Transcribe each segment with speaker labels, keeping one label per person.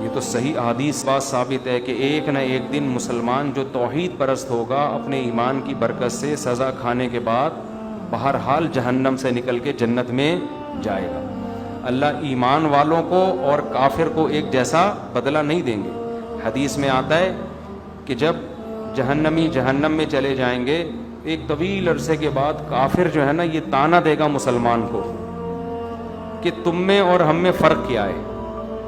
Speaker 1: یہ تو صحیح احادیث بات ثابت ہے کہ ایک نہ ایک دن مسلمان جو توحید پرست ہوگا اپنے ایمان کی برکت سے سزا کھانے کے بعد بہرحال جہنم سے نکل کے جنت میں جائے گا. اللہ ایمان والوں کو اور کافر کو ایک جیسا بدلہ نہیں دیں گے. حدیث میں آتا ہے کہ جب جہنمی جہنم میں چلے جائیں گے ایک طویل عرصے کے بعد کافر جو ہے نا یہ تانا دے گا مسلمان کو کہ تم میں اور ہم میں فرق کیا ہے.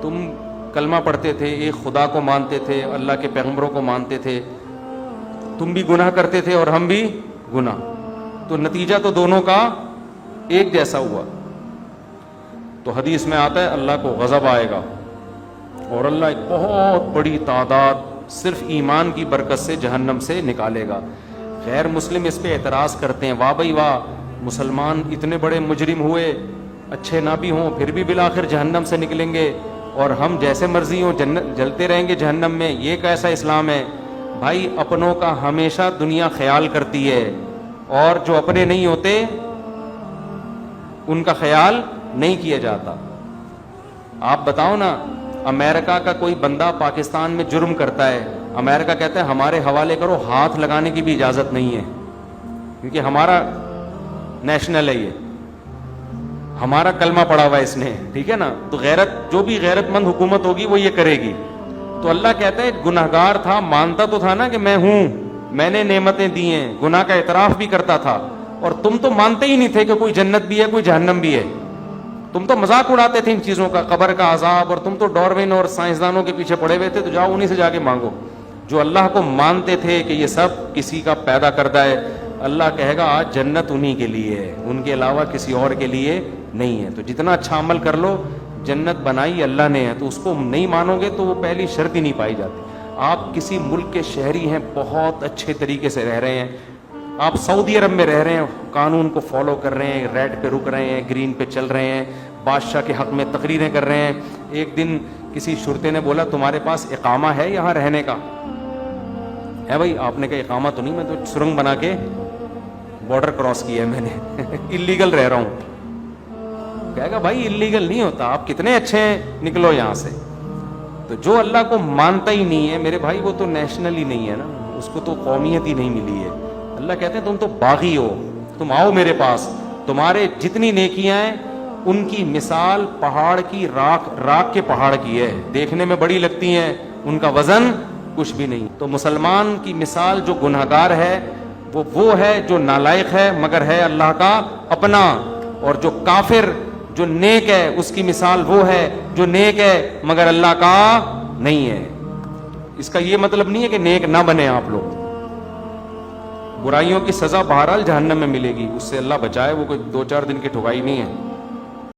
Speaker 1: تم کلمہ پڑھتے تھے, ایک خدا کو مانتے تھے, اللہ کے پیغمبروں کو مانتے تھے, تم بھی گناہ کرتے تھے اور ہم بھی گناہ, تو نتیجہ تو دونوں کا ایک جیسا ہوا. تو حدیث میں آتا ہے اللہ کو غضب آئے گا اور اللہ ایک بہت بڑی تعداد صرف ایمان کی برکت سے جہنم سے نکالے گا. غیر مسلم اس پہ اعتراض کرتے ہیں, واہ بھائی واہ, مسلمان اتنے بڑے مجرم ہوئے, اچھے نہ بھی ہوں پھر بھی بالآخر جہنم سے نکلیں گے, اور ہم جیسے مرضی ہوں جلتے رہیں گے جہنم میں, یہ کیسا اسلام ہے؟ بھائی اپنوں کا ہمیشہ دنیا خیال کرتی ہے اور جو اپنے نہیں ہوتے ان کا خیال نہیں کیا جاتا. آپ بتاؤ نا, امریکہ کا کوئی بندہ پاکستان میں جرم کرتا ہے, امریکہ کہتا ہے ہمارے حوالے کرو, ہاتھ لگانے کی بھی اجازت نہیں ہے کیونکہ ہمارا نیشنل ہے, یہ ہمارا کلمہ پڑا ہوا ہے اس نے, ٹھیک ہے نا, تو غیرت جو بھی غیرت مند حکومت ہوگی وہ یہ کرے گی. تو اللہ کہتا ہے گناہگار تھا, مانتا تو تھا نا کہ میں ہوں, میں نے نعمتیں دی ہیں, گناہ کا اعتراف بھی کرتا تھا, اور تم تو مانتے ہی نہیں تھے کہ کوئی جنت بھی ہے کوئی جہنم بھی ہے. تم تو مذاق اڑاتے تھے ان چیزوں کا, قبر کا عذاب, اور تم تو ڈاروین اور سائنسدانوں کے پیچھے پڑے ہوئے تھے. تو جاؤ انہی سے جا کے مانگو جو اللہ کو مانتے تھے کہ یہ سب کسی کا پیدا کردہ ہے. اللہ کہے گا آج جنت انہی کے لیے ہے, ان کے علاوہ کسی اور کے لیے نہیں ہے. تو جتنا اچھا عمل کر لو, جنت بنائی اللہ نے ہے, تو اس کو نہیں مانو گے تو وہ پہلی شرط ہی نہیں پائی جاتی. آپ کسی ملک کے شہری ہیں, بہت اچھے طریقے سے رہ رہے ہیں, آپ سعودی عرب میں رہ رہے ہیں, قانون کو فالو کر رہے ہیں, ریڈ پہ رک رہے ہیں, گرین پہ چل رہے ہیں, بادشاہ کے حق میں تقریریں کر رہے ہیں. ایک دن کسی شرطے نے بولا تمہارے پاس اقامہ ہے یہاں رہنے کا؟ ہے بھائی. آپ نے کہا اقامہ تو نہیں, میں تو سرنگ بنا کے بارڈر کراس کیا ہے میں نے, اللیگل رہ رہا ہوں. کہے گا بھائی اللیگل نہیں ہوتا, آپ کتنے اچھے ہیں, نکلو یہاں سے. تو جو اللہ کو مانتا ہی نہیں ہے میرے بھائی, وہ تو نیشنل ہی نہیں ہے نا, اس کو تو قومیت ہی نہیں ملی ہے. اللہ کہتے ہیں تم تو باغی ہو, تم آؤ میرے پاس, تمہارے جتنی نیکیاں ہیں ان کی مثال پہاڑ کی راک کے پہاڑ کی ہے, دیکھنے میں بڑی لگتی ہیں, ان کا وزن کچھ بھی نہیں. تو مسلمان کی مثال جو گنہگار ہے وہ ہے جو نالائق ہے مگر ہے اللہ کا اپنا, اور جو کافر جو نیک ہے اس کی مثال وہ ہے جو نیک ہے مگر اللہ کا نہیں ہے. اس کا یہ مطلب نہیں ہے کہ نیک نہ بنے آپ لوگ. برائیوں کی سزا بہرحال جہنم میں ملے گی, اس سے اللہ بچائے, وہ کوئی 2-4 دن کی ٹھکائی نہیں ہے.